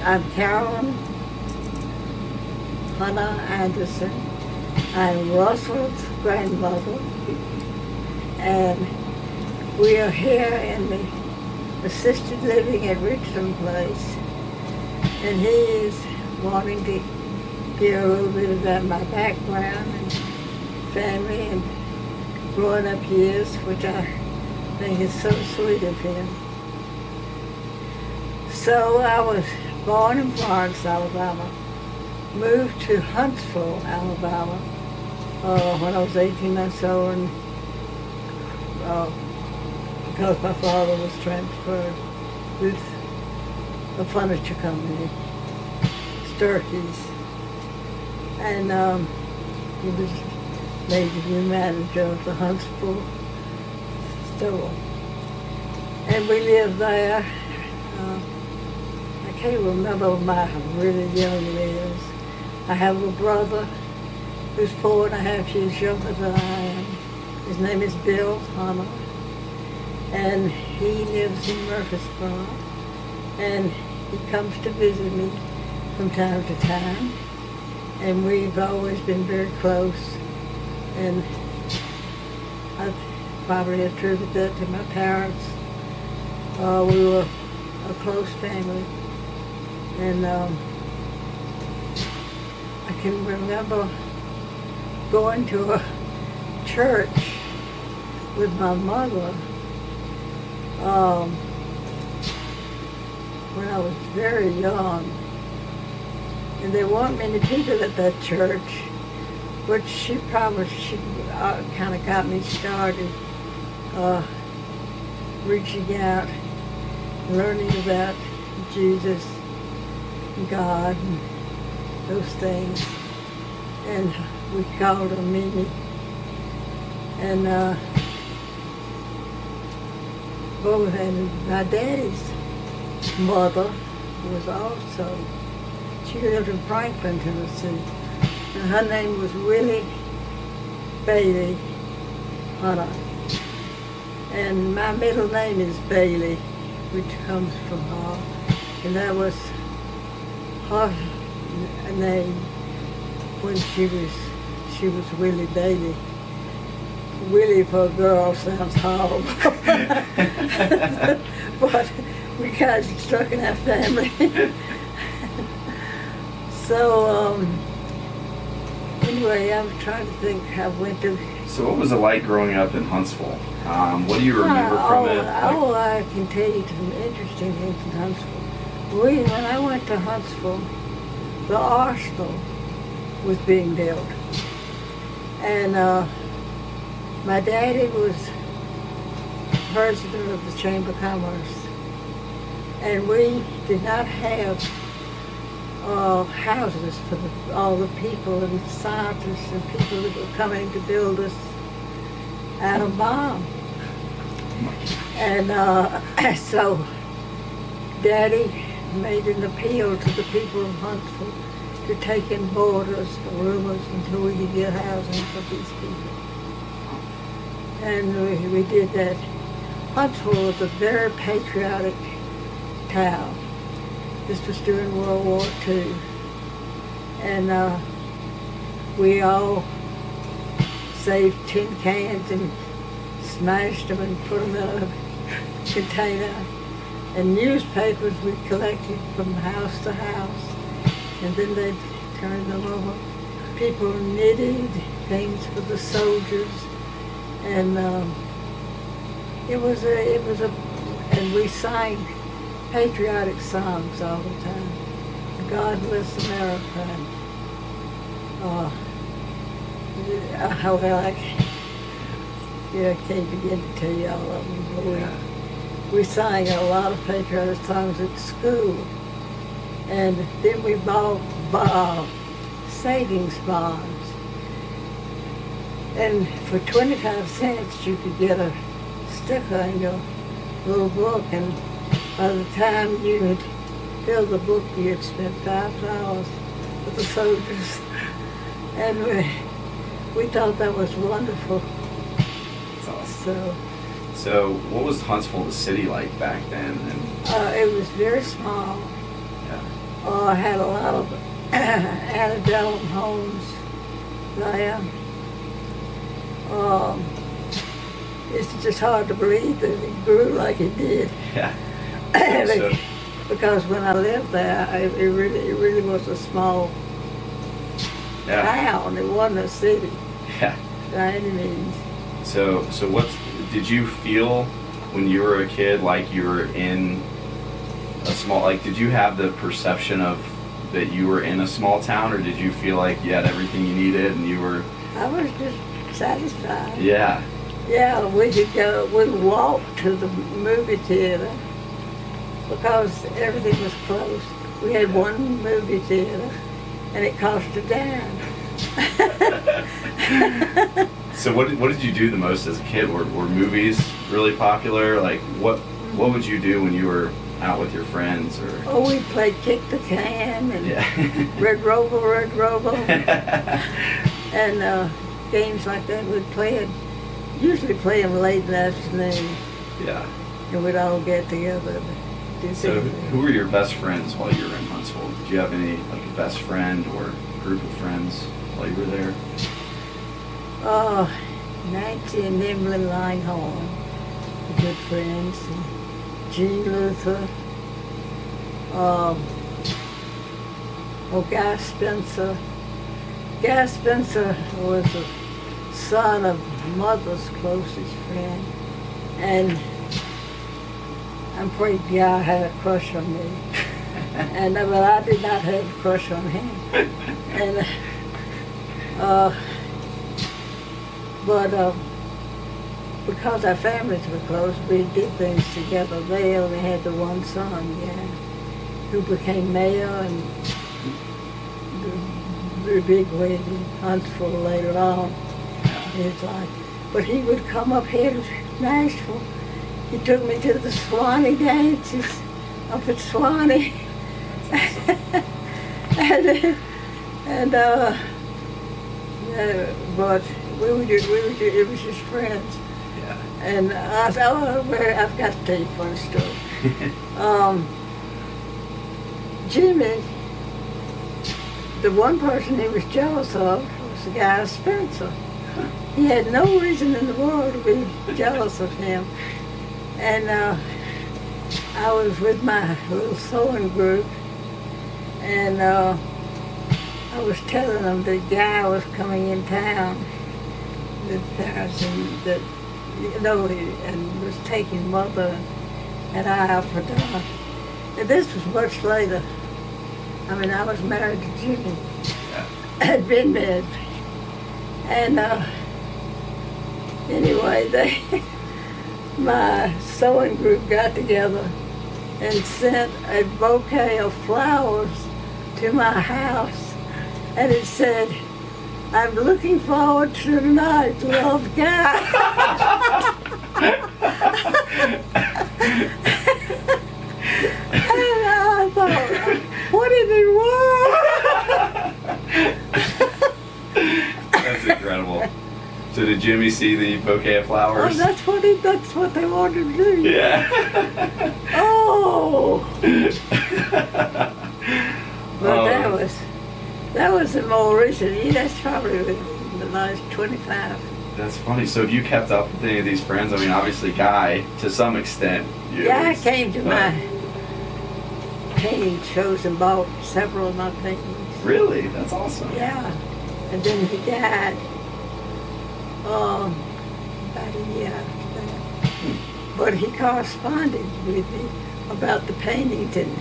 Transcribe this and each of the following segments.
I'm Carolyn Hannah Anderson. I'm Russell's grandmother, and we are here in the assisted living at Richland Place, and he is wanting to hear a little bit about my background and family and growing up years, which I think is so sweet of him. So I was born in Florence, Alabama, moved to Huntsville, Alabama, when I was 18 months old, and because my father was transferred with a furniture company, Sturkey's, and he was made the new manager of the Huntsville store. And we lived there. I can't remember my really young years. I have a brother who's 4.5 years younger than I am. His name is Bill Hunter, and he lives in Murfreesboro, and he comes to visit me from time to time, and we've always been very close, and I probably attribute that to my parents. We were a close family, and I can remember going to a church with my mother when I was very young, and there weren't many people at that church, but she kind of got me started reaching out, learning about Jesus, God, and those things. And we called her Mimi. And my daddy's mother was also, she lived in Franklin, Tennessee, and her name was Willie Bailey Hunter. And my middle name is Bailey, which comes from her, and that was her name when she was Willie Bailey. Willie for a girl sounds horrible, but we kind of stuck in our family. So anyway, I'm trying to think how I went to. So what was it like growing up in Huntsville? What do you remember from it? I can tell you some interesting things in Huntsville. When I went to Huntsville, the arsenal was being built, and my daddy was president of the Chamber of Commerce, and we did not have houses for all the people and scientists and people that were coming to build us out of bomb. And so Daddy made an appeal to the people of Huntsville to take in boarders or roomers until we could get housing for these people. And we did that. Huntsville was a very patriotic town. This was during World War II. And we all saved tin cans and smashed them and put them in a container. And newspapers we collected from house to house, and then they'd turn them over. People knitted things for the soldiers, and and we sang patriotic songs all the time. God bless America. I can't begin to tell you all of them, but we sang a lot of patriotic songs at school. And then we bought savings bonds. And for 25 cents, you could get a sticker in your little book. And by the time you had filled the book, you had spent $5 with the soldiers. And we thought that was wonderful. That's awesome. So what was Huntsville, the city, like back then? It was very small. Yeah. Oh, I had a lot of antebellum homes there. It's just hard to believe that it grew like it did. Yeah. So, because when I lived there, it really was a small town. It wasn't a city. Yeah. By any means. So did you feel when you were a kid like you were in a small, like, did you have the perception of that you were in a small town, or did you feel like you had everything you needed and you were? I was just satisfied. Yeah. Yeah, we'd walk to the movie theater because everything was close. We had one movie theater and it cost a dime. So what did you do the most as a kid? Were movies really popular? Like what would you do when you were out with your friends? Or oh, we played kick the can and Red Rover, and games like that. We'd usually play them late in the afternoon. Yeah. And we'd all get together. So who were your best friends while you were in Huntsville? Did you have any, like, a best friend or group of friends while you were there? Oh, Nancy and Emily Langhorne, good friends. And Jean Luther. Guy Spencer. Guy Spencer was the son of mother's closest friend. And I'm afraid Guy had a crush on me. But I did not have a crush on him. And because our families were close, we did things together. They only had the one son, who became mayor and the big wig in Huntsville later on in his life. But he would come up here to Nashville. He took me to the Swanee dances up at Swanee. But it was just friends. Yeah. And I said, I've got to tell you a funny story. Jimmy, the one person he was jealous of was the guy Spencer. He had no reason in the world to be jealous of him. And I was with my little sewing group, and I was telling them the guy was coming in town, and was taking mother and I out for dinner. And this was much later. I mean, I was married to Jimmy. Had been married. And anyway, my sewing group got together and sent a bouquet of flowers to my house. And it said, "I'm looking forward to tonight, love, Guy." And I thought, what in the world? That's incredible. So did Jimmy see the bouquet of flowers? Oh, that's what they wanted to do. Yeah. Oh. But that was the more recent. That's probably the last 25. That's funny. So have you kept up with any of these friends? I mean, obviously Guy, to some extent. I came to my painting shows and bought several of my paintings. Really? That's awesome. Yeah. And then he died about a year after that. But he corresponded with me about the paintings, and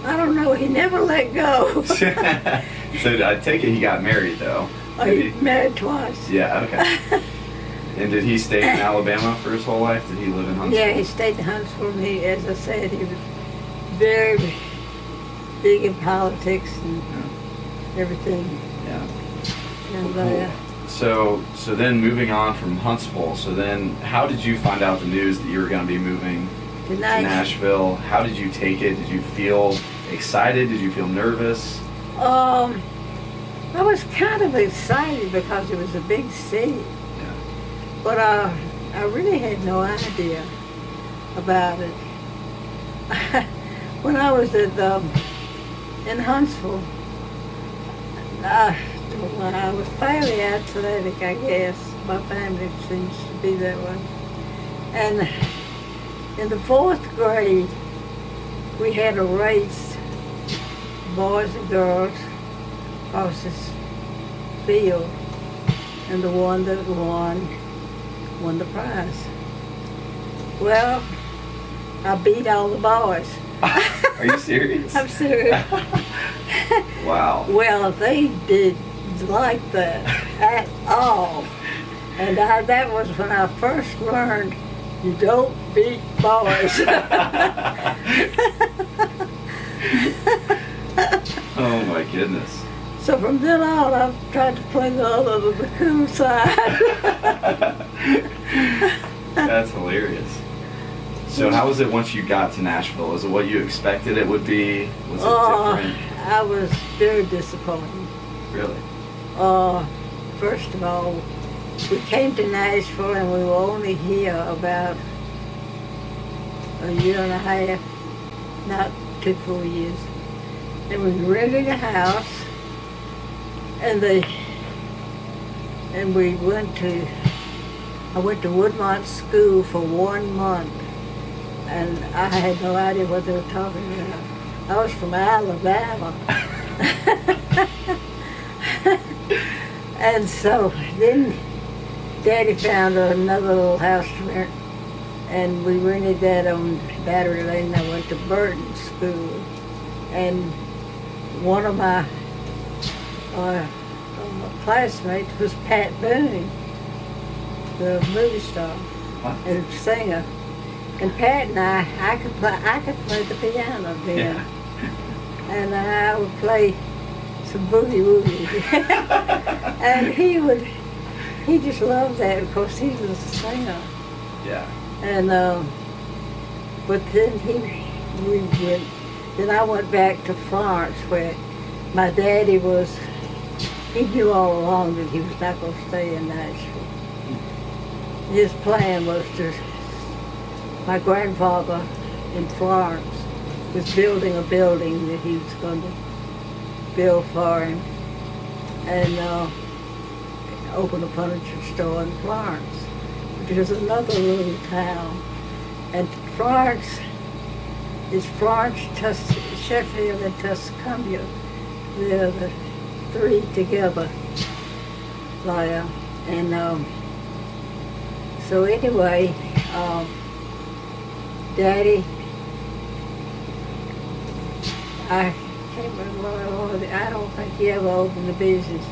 I don't know, he never let go. So I take it he got married, though. Oh, he married twice. Yeah, okay. And did he stay in Alabama for his whole life? Did he live in Huntsville? Yeah, he stayed in Huntsville. And as I said, he was very big in politics and everything. Yeah. And cool. So then moving on from Huntsville, so then how did you find out the news that you were going to be moving to Nashville? How did you take it? Did you feel excited? Did you feel nervous? I was kind of excited because it was a big city. Yeah. But I really had no idea about it. when I was in Huntsville, when I was fairly athletic, I guess. My family seems to be that way. And in the 4th grade, we had a race, boys and girls, across this field, and the one that won the prize. Well, I beat all the boys. Are you serious? I'm serious. Wow. Well, they did like that at all. And that was when I first learned you don't beat boys. Oh my goodness. So from then on, I've tried to play the cool side. That's hilarious. So how was it once you got to Nashville? Was it what you expected it would be? Was it different? I was very disappointed. Really? First of all, we came to Nashville and we were only here about a year and a half, not 2 full years. And we rented a house, and I went to Woodmont School for 1 month, and I had no idea what they were talking about. I was from Alabama. And so then Daddy found another little house to rent, and we rented that on Battery Lane. I went to Burton School, and one of my classmates was Pat Boone, the movie star and singer. And Pat and I could play the piano then, and I would play some boogie woogie. And he just loved that. Of course, he was a singer. Yeah. And but then then I went back to Florence, where my daddy was. He knew all along that he was not going to stay in Nashville. His plan was my grandfather in Florence was building a building that he was going to build for him, and open a furniture store in Florence, which is another little town. And Florence is Sheffield, and Tuscumbia. They're the 3 together there. And so anyway, Daddy, I can't remember, I don't think he ever opened the business.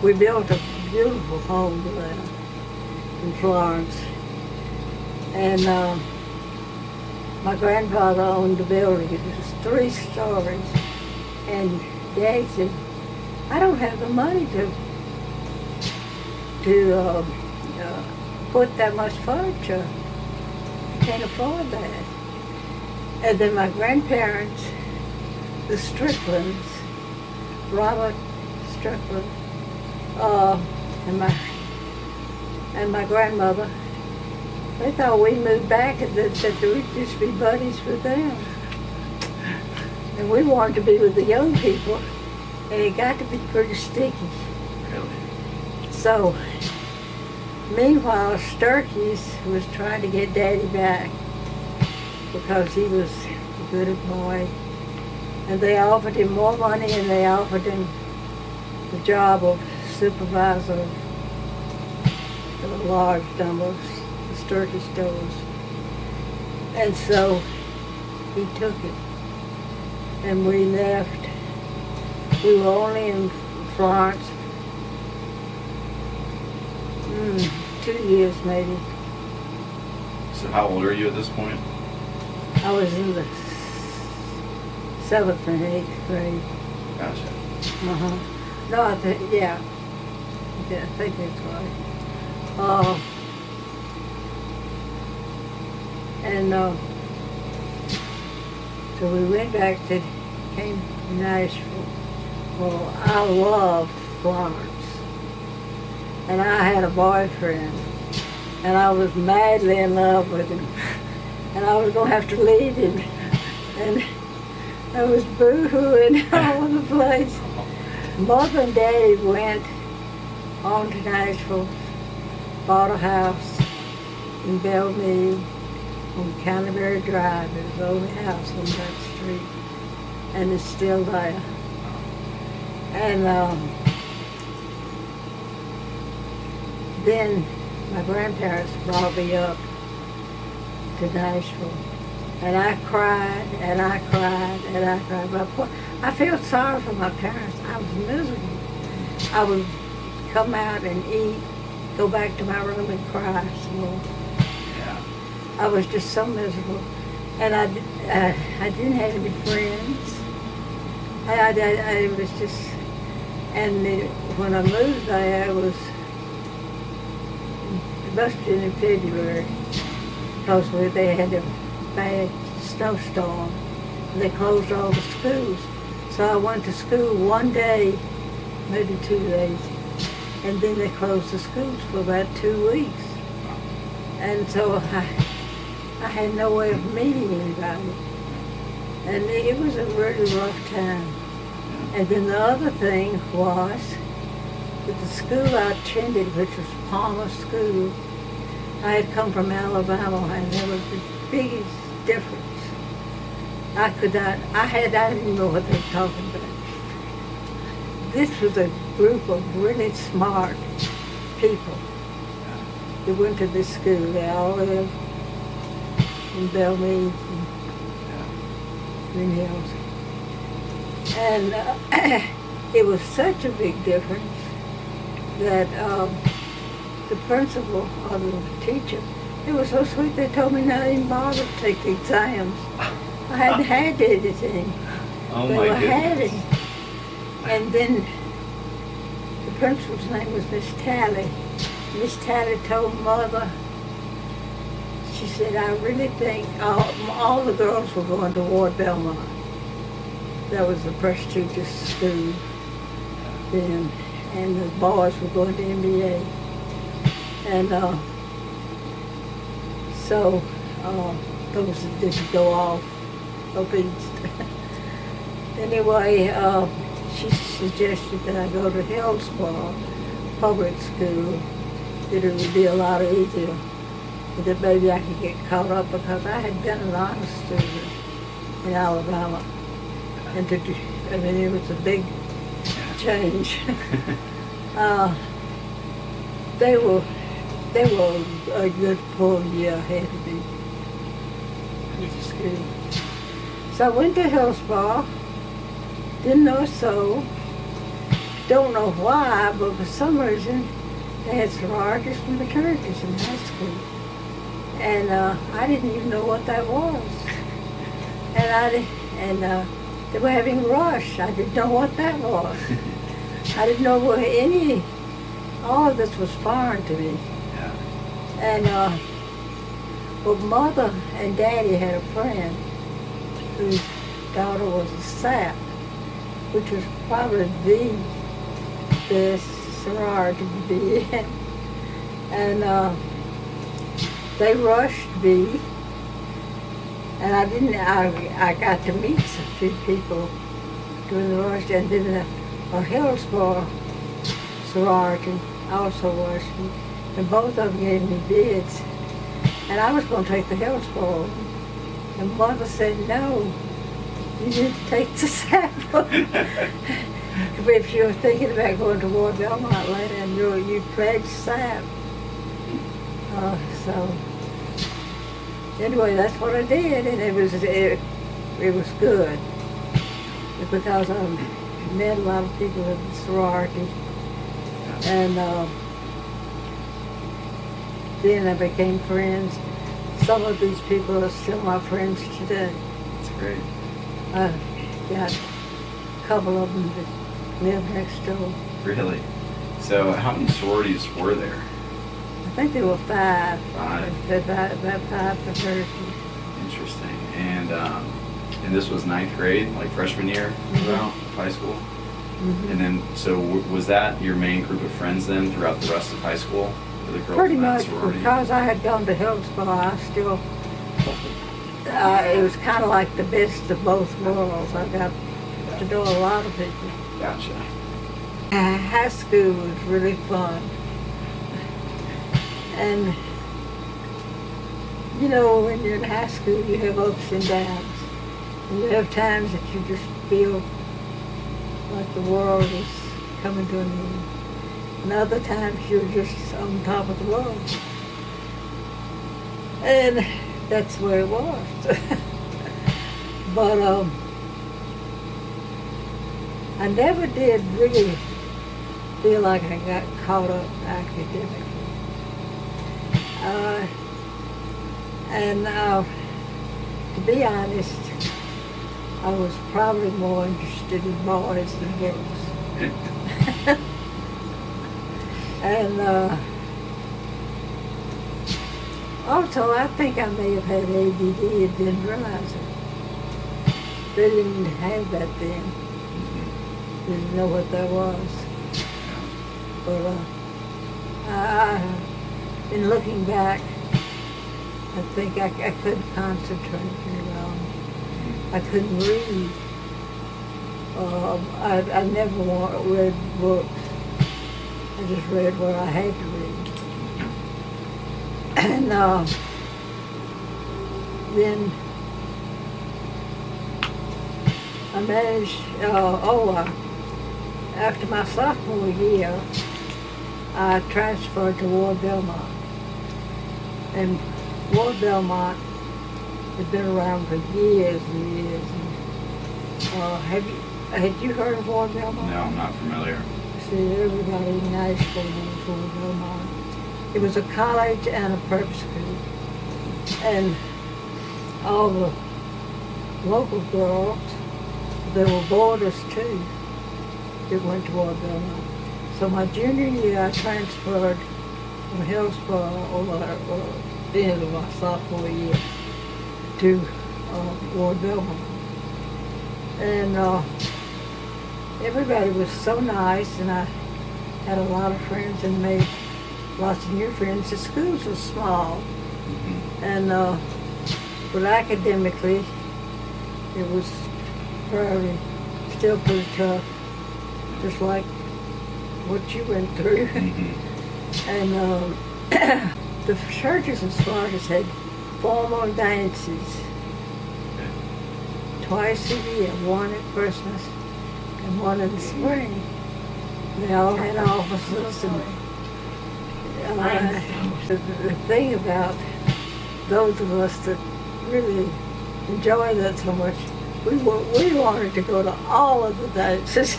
We built a beautiful home there in Florence. And my grandfather owned the building. It was 3 stories. And Daddy said, I don't have the money to put that much furniture. I can't afford that. And then my grandparents, the Stricklands, Robert Strickland, and my grandmother, they thought we moved back and that we'd just be buddies with them. And we wanted to be with the young people, and it got to be pretty sticky. Really? So, meanwhile, Sturkey's was trying to get Daddy back because he was a good boy. And they offered him more money, and they offered him the job of supervisor of the large numbers, the Sturkey stores. And so he took it. And we left. We were only in Florence 2 years maybe. So how old are you at this point? I was in the 7th and 8th grade. Gotcha. No, I think, yeah. I think that's right. So we went back came to Nashville. Well, I loved Florence. And I had a boyfriend. And I was madly in love with him. And I was going to have to leave him. And I was boo-hooing all over the place. Mother and Daddy went on to Nashville, bought a house in Bellmead on Canterbury Drive. It was the only house on that street, and it's still there. And then my grandparents brought me up to Nashville, and I cried, and I cried, and I cried. But I felt sorry for my parents. I was miserable. I would come out and eat, go back to my room and cry some more. Yeah. I was just so miserable, and I didn't have any friends. I was just, and when I moved there, it must have been in February, because they had a bad snowstorm, and they closed all the schools. So I went to school one day, maybe 2 days, and then they closed the schools for about 2 weeks. And so I had no way of meeting anybody. And it was a really rough time. And then the other thing was that the school I attended, which was Palmer School, I had come from Alabama, and there was the biggest difference. I didn't know what they were talking about. This was a group of really smart people that went to this school. They all lived in Bellmead and Green Hills. And it was such a big difference that the principal or the teacher, it was so sweet, they told me not even bother to take the exams. I hadn't had anything. Oh They my were goodness. having. And then the principal's name was Miss Talley. Miss Talley told Mother, she said, I really think all the girls were going to Ward Belmont. That was the prestigious school then. And the boys were going to MBA. And so those that didn't go off east. Anyway, she suggested that I go to Hillsborough public school, that it would be a lot easier, and that maybe I could get caught up, because I had been an honor student in Alabama. And it was a big change. They were a good full year ahead of me with the school. So I went to Hillsborough, didn't know a soul, don't know why, but for some reason they had sororities and fraternities in high school. And I didn't even know what that was. And they were having rush. I didn't know what that was. I didn't know what all of this was foreign to me. Yeah. And but Mother and Daddy had a friend whose daughter was a sap, which was probably the best sorority to be in. And they rushed me, and I got to meet some few people during the rush, and then a Hillsborough sorority also rushed me, and both of them gave me bids. And I was going to take the Hillsborough, and Mother said, no, you need to take the SAP. If you're thinking about going to Ward Belmont later, and you pledged SAP. So anyway, that's what I did, and it was good, because I met a lot of people in the sorority, and then I became friends. Some of these people are still my friends today. That's great. I got a couple of them that live next door. Really? So how many sororities were there? I think there were 5. 5? About 5 fraternities. Interesting. And this was 9th grade, like freshman year of high school? Mm-hmm. And then, so was that your main group of friends then throughout the rest of high school? The girls Pretty in that much, sorority? because I had gone to Hillsborough, I still it was kind of like the best of both worlds. I got to know a lot of people. Gotcha. High school was really fun. And, you know, when you're in high school, you have ups and downs. And you have times that you just feel like the world is coming to an end. And other times you're just on top of the world. And that's where it was. But I never did really feel like I got caught up academically. To be honest, I was probably more interested in boys than girls. And also, I think I may have had ADD and didn't realize it. They didn't have that then. Didn't know what that was. But in looking back, I think I couldn't concentrate very well. I couldn't read. I never read books. I just read what I had to read. And then I managed, after my sophomore year, I transferred to Ward Belmont. And Ward Belmont had been around for years and years. And, had you heard of Ward Belmont? No, I'm not familiar. See, everybody in Nashville knows Ward Belmont. It was a college and a prep school. And all the local girls, there were boarders too, that went to Ward Belmont. So my junior year, I transferred from Hillsborough over the end of my sophomore year to Ward Belmont. And everybody was so nice, and I had a lot of friends and made lots of new friends. The schools were small, and but academically, it was probably still pretty tough, just like what you went through. And the churches in Spartus had formal dances twice a year, one at Christmas and one in the spring. They all had offices, and the thing about those of us that really enjoy that so much, we wanted to go to all of the dances.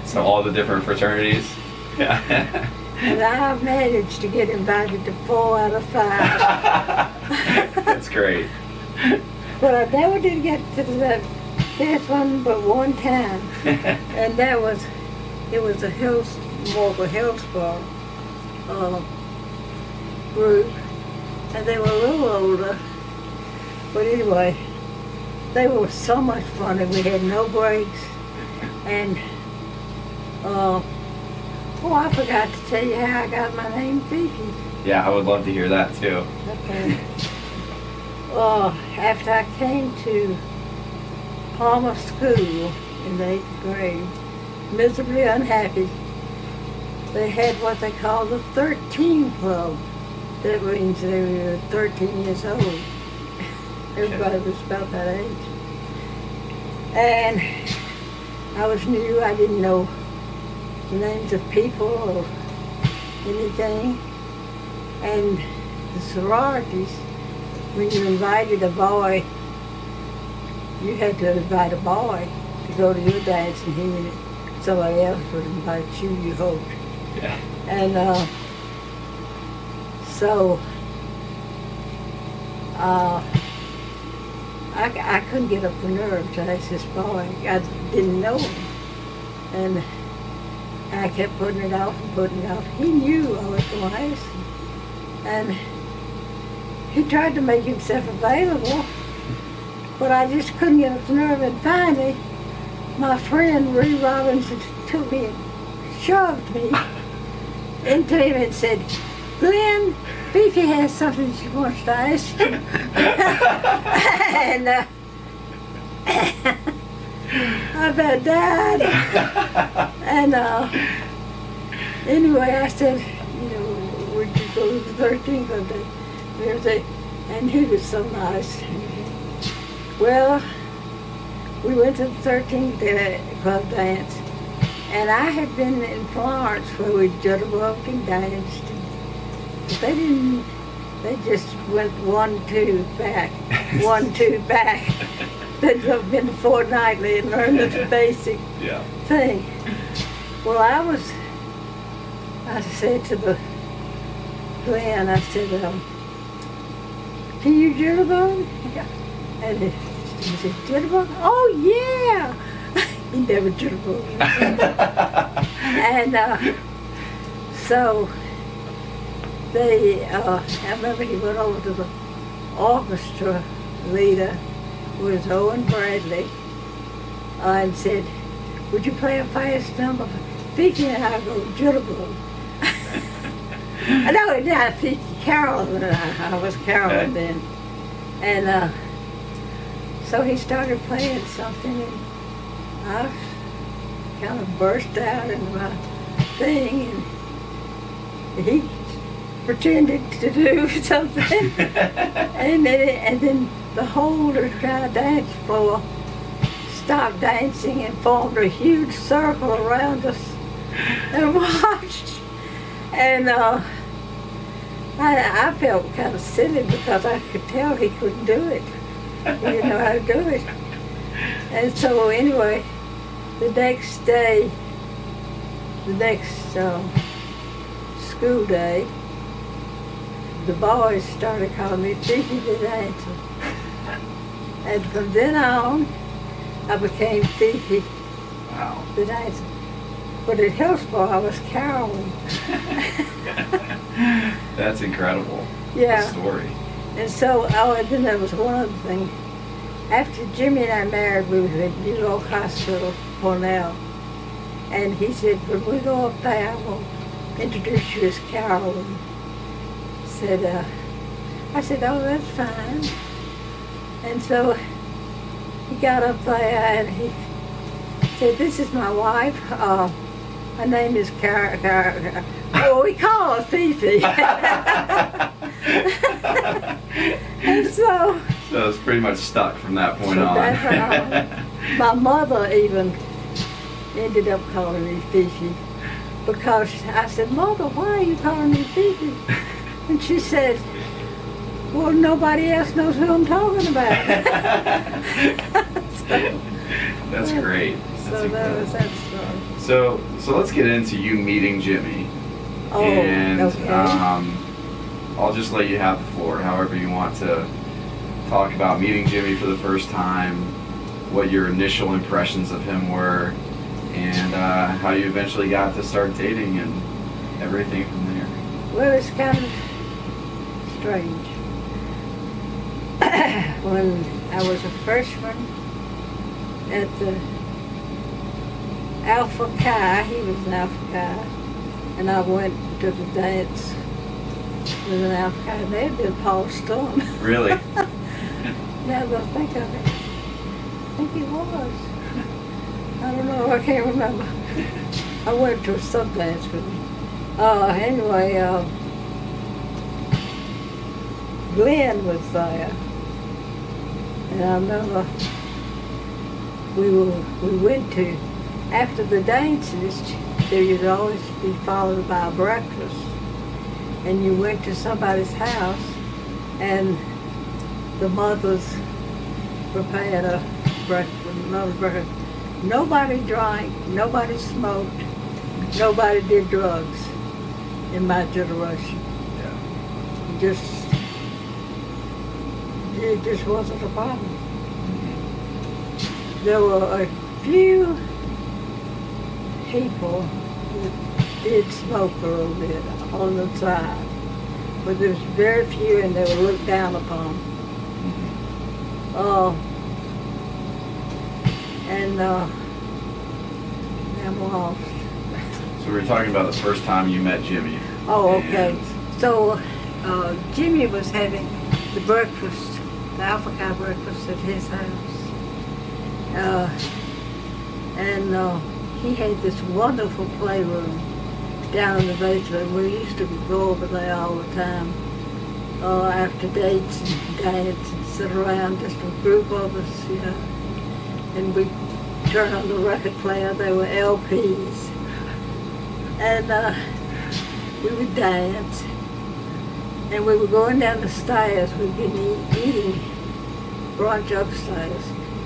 So all the different fraternities? Yeah. And I managed to get invited to 4 out of 5. That's great. But I never did get to that 5th one but one time. And it was a Hillsborough group. And they were a little older. But anyway, they were so much fun, and we had no breaks. And I forgot to tell you how I got my name Fifi. Yeah, I would love to hear that too. Okay. After I came to Palmer School in the 8th grade, miserably unhappy, they had what they call the 13 Club. That means they were 13 years old. Everybody was about that age. And I was new, I didn't know the names of people or anything. And the sororities, when you invited a boy, you had to invite a boy to go to your dance, and somebody else would invite you, you hoped. Yeah. And so I couldn't get up the nerve to ask this boy. I didn't know him. And I kept putting it off and putting it off. He knew I was going to ask him. And he tried to make himself available, but I just couldn't get up the nerve. And finally, my friend Ree Robinson took me and shoved me into him and said, "Glenn, Fifi has something she wants to ask you. And I about died. And anyway, I said, you know, would you go to the 13th of the, and he was so nice. Well, we went to the 13th club dance, and I had been in Florence where we jitterbugged and danced. But they didn't, they just went 1-2 back, 1-2 back. They'd been fortnightly and learned the basic thing. Well, I said to the Glenn, I said, can you jitterbug? And he said, jitterbug? Oh, yeah! He never jitterbugged. And so I remember he went over to the orchestra leader, who was Owen Bradley, and said, would you play a fast number? Fifi and I go jitterbug. No, not Fifi, Carolyn and I was Carolyn then. And so he started playing something, and I kind of burst out into my thing, and he pretended to do something, and then the whole entire dance floor stopped dancing and formed a huge circle around us and watched. And I felt kind of silly because I could tell he couldn't do it. He didn't know how to do it. And so anyway, the next day, the next school day, the boys started calling me Fifi the Dancer. And from then on, I became Fifi the Dancer. But at Hillsborough, I was Carolyn. That's incredible. Yeah. The story. And so, and then there was one other thing. After Jimmy and I married, we was at New York Hospital, Cornell. And he said, when we go up there, I will introduce you as Carolyn. I said, oh, that's fine. And so he got up there and he said, this is my wife. Her name is well, we call her Fifi. And so it's pretty much stuck from that point on. My mother even ended up calling me Fifi because I said, Mother, why are you calling me Fifi? And she said, well, nobody else knows who I'm talking about. That's great. So that was that story. So let's get into you meeting Jimmy. Oh, and okay. I'll just let you have the floor, however you want to talk about meeting Jimmy for the first time, what your initial impressions of him were, and how you eventually got to start dating and everything from there. Well, it's kind of strange. When I was a freshman at the Alpha Chi, he was an Alpha Chi, and I went to the dance with an Alpha Chi. They had been Paul Storm. Really? Now that I think of it, I think he was. I don't know, I can't remember. I went to a sub dance with him. Anyway, Glenn was there, and I remember we went to, after the dances, there would always be followed by a breakfast, and you went to somebody's house, and the mothers prepared a breakfast. Nobody drank, nobody smoked, nobody did drugs in my generation. Yeah. It just wasn't a problem. There were a few people that did smoke a little bit on the side, but there was very few, and they were looked down upon. I'm lost. So we were talking about the first time you met Jimmy. Oh, okay. So Jimmy was having the breakfast, the Alpha breakfast at his house. He had this wonderful playroom down in the basement. We used to go over there all the time after dates and dance and sit around, just a group of us, you know. And we'd turn on the record player. There were LPs. And we would dance. And we were going down the stairs. We'd been eating brunch upstairs.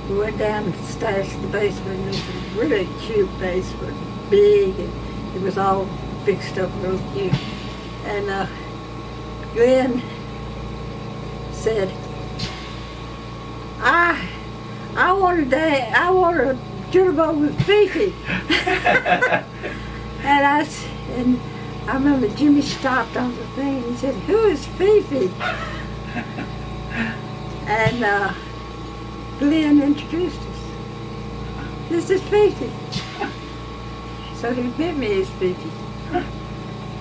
We went down the stairs to the basement. It was a really cute basement, big, and it was all fixed up real cute. And Glenn said, I want a jitterbug with Fifi. And I remember Jimmy stopped on the thing and he said, "Who is Fifi?" And Glenn introduced us. "This is Fifi." So he met me as Fifi.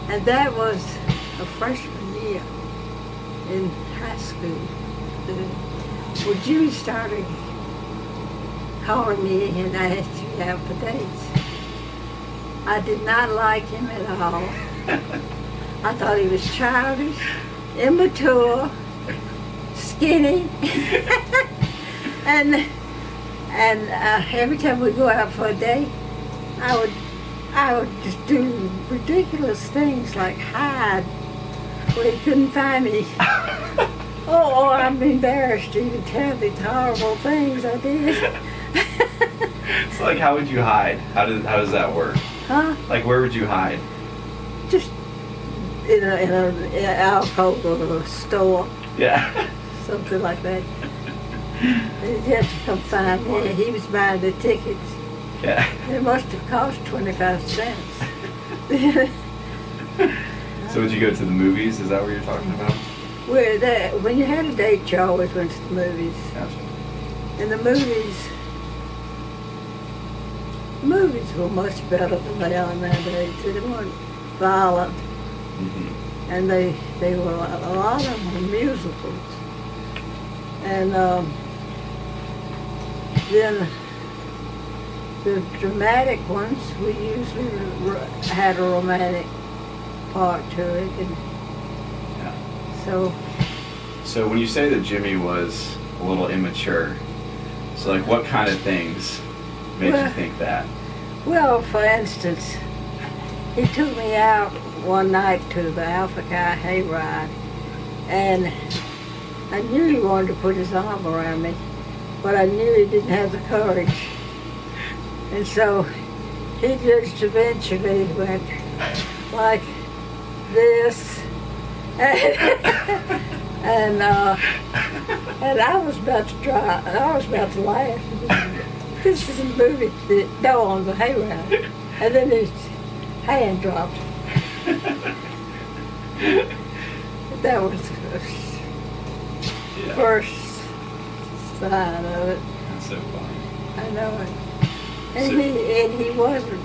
And that was a freshman year in high school. Well, Jimmy started calling me and asked me out for dates. I did not like him at all. I thought he was childish, immature, skinny, and every time we go out for a date, I would just do ridiculous things like hide where he couldn't find me. Oh, I'm embarrassed to even tell these horrible things I did. So, like, how would you hide? How does that work? Huh? Like, where would you hide? Just in an alcove or a store. Yeah. Something like that. He'd have to come find me. He was buying the tickets. Yeah. It must have cost 25 cents. So would you go to the movies? Is that what you're talking about? When you had a date, you always went to the movies. Gotcha. And the movies were much better than they are nowadays. They weren't violent. Mm-hmm. And they were, a lot of them were musicals. And then the dramatic ones, we usually had a romantic part to it. And yeah. So when you say that Jimmy was a little immature, so like what kind of things made you think that? Well, for instance, he took me out one night to the Alpha Chi hayride, and I knew he wanted to put his arm around me, but I knew he didn't have the courage. And so he just eventually went like this, and I was about to try. I was about to laugh. This is a movie that on the hayride, and then his hand dropped. That was the first sign of it. That's so funny. I know it. And he wasn't,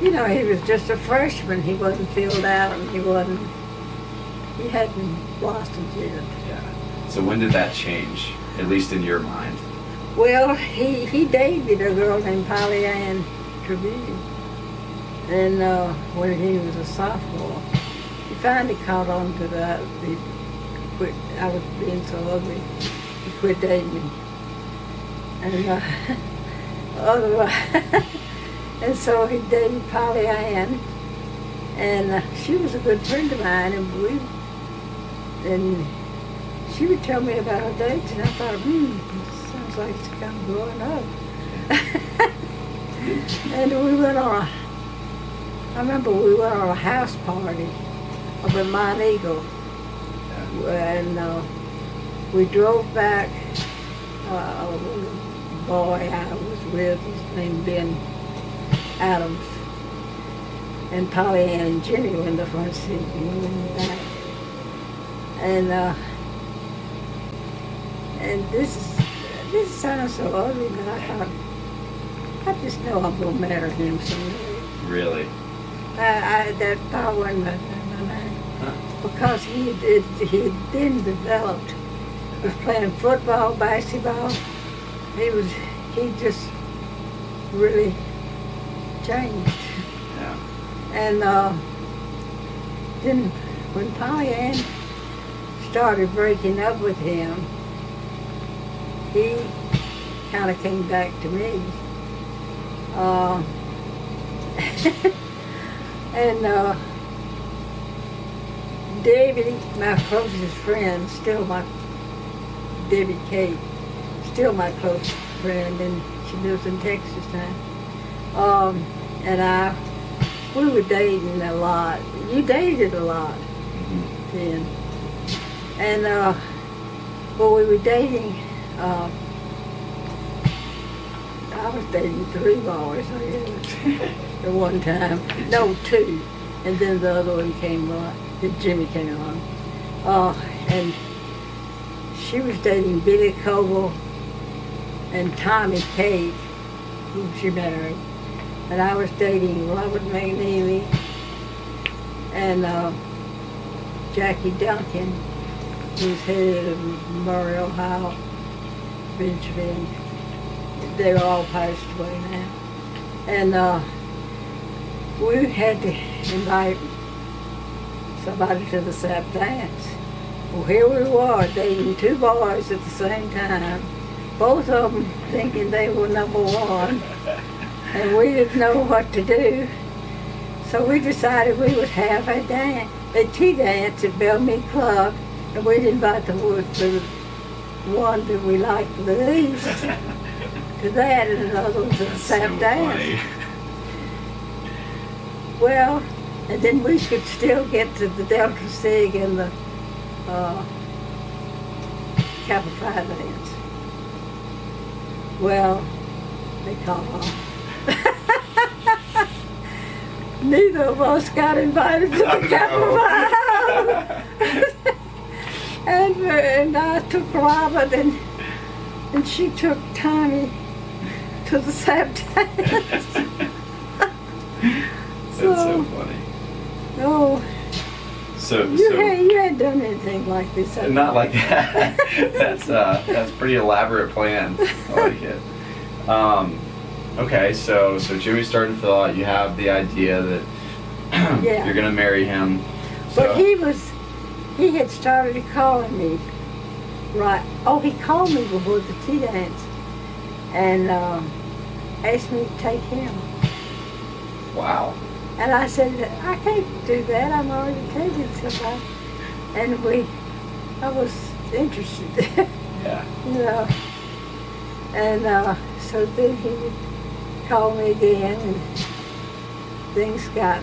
you know, he was just a freshman. He wasn't filled out, and he hadn't blossomed yet. Yeah. So when did that change, at least in your mind? Well, he dated a girl named Polly Ann Trevino. And when he was a sophomore, he finally caught on to that. I was being so ugly. He quit dating me. And otherwise, and so he dated Polly Ann, and she was a good friend of mine, and she would tell me about her dates, and I thought, sounds like it's kind of growing up. And we went on I remember we went on a house party up in Mount Eagle, and we drove back. A boy I was with, his name Ben Adams, and Polly Ann and Jimmy were in the front seat and we were in the back. And this sounds so ugly, but I thought, I just know I'm going to marry him someday. Really? That thought wasn't my mind. Huh. because he had then developed. He was playing football, basketball. He just really changed. Yeah. And then when Polly Ann started breaking up with him, he kind of came back to me. And Debbie, my closest friend, Debbie Kate, still my close friend, and she lives in Texas now. And we were dating a lot. You dated a lot then. And well, we were dating. I was dating 3 boys, I guess, at one time. No, 2. And then the other one came along. Then Jimmy came along. And she was dating Billy Coble and Tommy Cate, who she married. And I was dating Robert McNeely and Jackie Duncan, who's head of Murray, Ohio, Benjamin. They're all passed away now. And we had to invite somebody to the Sap dance. Well, here we were dating 2 boys at the same time, both of them thinking they were number 1, and we didn't know what to do. So we decided we would have a tea dance at Bellmead Club, and we'd invite the one that we liked the least to that, and another one to the Sap dance. Well, and then we could still get to the Delta Sig and the Kappa Phi dance. Well, they called off. Neither of us got invited to the Kappa Phi. And I took Robert and she took Tommy to the Sap dance. That's so funny. Oh. So you hadn't done anything like this. Not like that. That's pretty elaborate plan. I like it. Okay, so Jimmy's starting to fill out. You have the idea that yeah. You're gonna marry him. So. But he had started calling me. Right. Oh, he called me before the tea dance and asked me to take him. Wow. And I said, I can't do that. I'm already taking somebody. And I was interested. Yeah. You know. And so then he would call me again, and things got,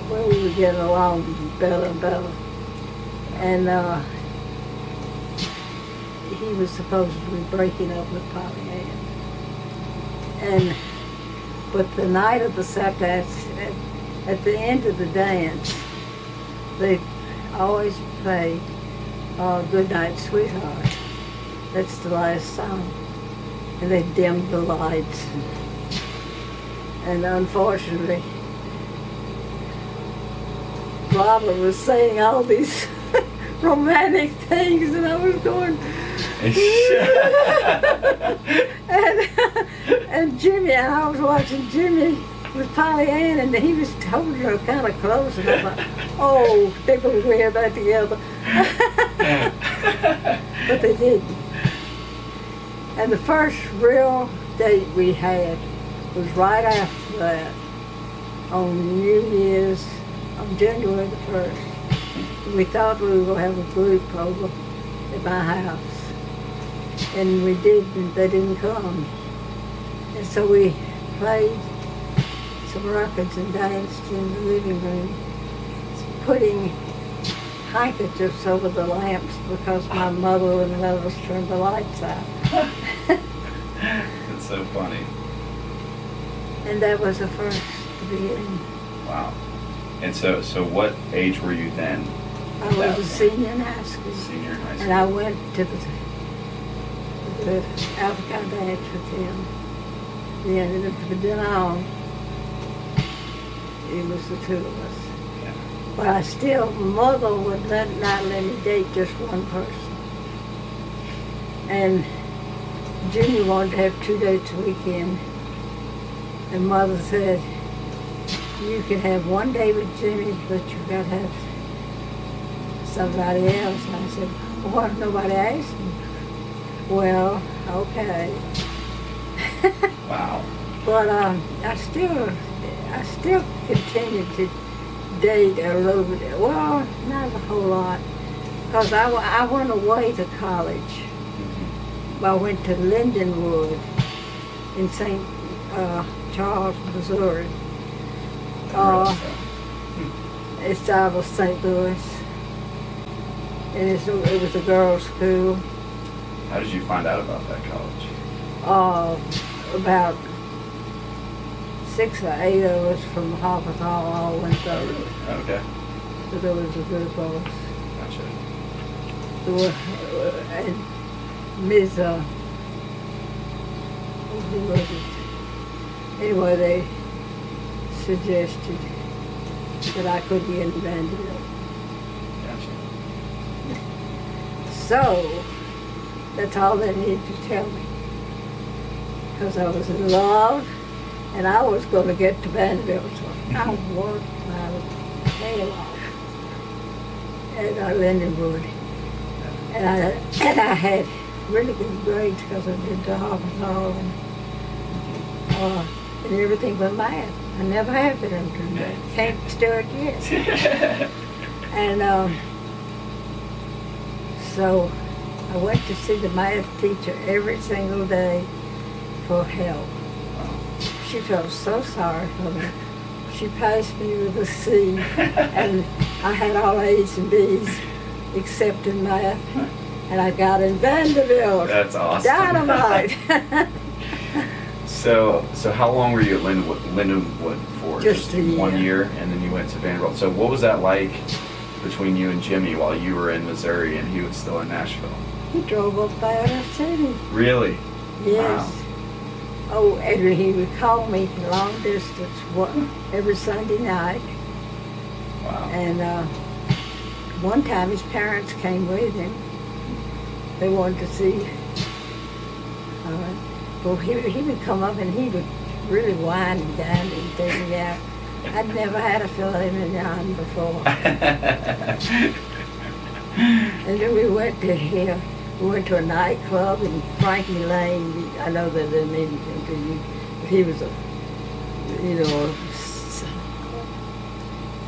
well, we were getting along better and better. And he was supposedly breaking up with Polly Ann. But the night of the Sap dance, at the end of the dance, they always play Good Night, Sweetheart. That's the last song. And they dimmed the lights. And unfortunately, Robert was saying all these romantic things, and I was going, and Jimmy, and I was watching Jimmy with Polly Ann, and he was holding her kind of close, and I thought, oh, they're going to wear that together. But they didn't. And the first real date we had was right after that, on New Year's, on January the 1st. We thought we were going to have a group over at my house. And we did, and they didn't come. And so we played some records and danced in the living room, putting handkerchiefs over the lamps because my mother wouldn't let us turn the lights out. That's so funny. And that was the beginning. Wow. And so what age were you then? I was a senior in high school. Senior in high school. And I went to the Alpha dance with him. Yeah, and from then on, it was the 2 of us. But I still, mother would not let me date just one person. And Junior wanted to have 2 dates a weekend. And mother said, you can have one day with Jimmy, but you got to have somebody else. And I said, well, what if nobody asked me? Well, okay. Wow. But I still continued to date a little bit. Well, not a whole lot, because I went away to college. I went to Lindenwood in St. Charles, Missouri. It's out of St. Louis. And it was a girls' school. How did you find out about that college? About 6 or 8 of us from Harpeth Hall all went there. Okay. So there was a group of us. Gotcha. And Ms. Who was it? Anyway, they suggested that I could be in Vanderbilt. Gotcha. So, that's all they needed to tell me. Because I was in love, and I was going to get to Vanderbilt. So I worked my tail off at Lindenwood. And I had really good grades because I did the Harpeth Hall and everything but math. I never have been able to do that. Can't do it yet. And so I went to see the math teacher every single day for help. She felt so sorry for me. She passed me with a C, and I had all A's and B's except in math, and I got in Vanderbilt. That's awesome. Dynamite. So how long were you at Lindenwood for? Just a year. 1 year, and then you went to Vanderbilt. So what was that like between you and Jimmy while you were in Missouri and he was still in Nashville? He drove up there and city. Really? Yes. Wow. Oh, and he would call me long distance every Sunday night. Wow. And one time his parents came with him. They wanted to see. Well, he would come up and he would really whine and dine and take me out. I'd never had a filet mignon before. And then we went to a nightclub in Frankie Lane. I know that didn't mean anything to you, but he was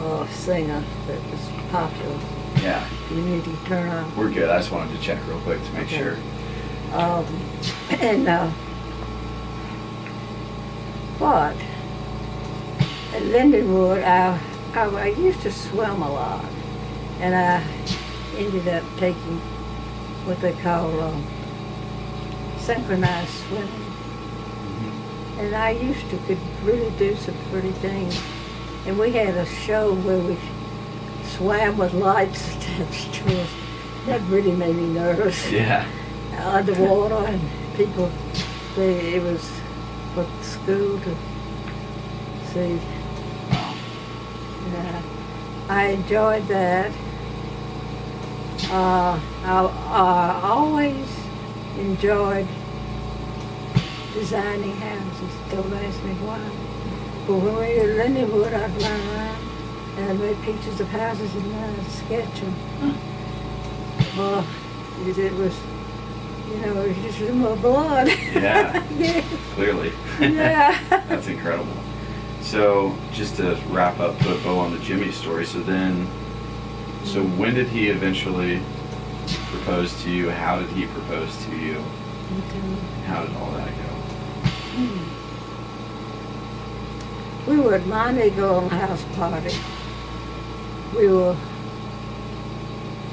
a singer that was popular. Yeah. You need to turn on. We're good. I just wanted to check real quick to make sure. But at Lindenwood, I used to swim a lot, and I ended up taking what they call synchronized swimming. Mm-hmm. And I could really do some pretty things. And we had a show where we swam with lights attached to us. That really made me nervous. Yeah. Underwater, and people, it was for the school to see. Wow. Yeah. I enjoyed that. I always enjoyed designing houses. Don't ask me why. But when we were in Lindenwood, I'd run around and I made pictures of houses and I'd sketch them. Well, it was, it was just in my blood. Yeah. Yeah. Clearly. Yeah. That's incredible. So just to wrap up, put a bow on the Jimmy story. So when did he eventually propose to you? How did he propose to you? How did all that go? We were at Montego on a house party. We were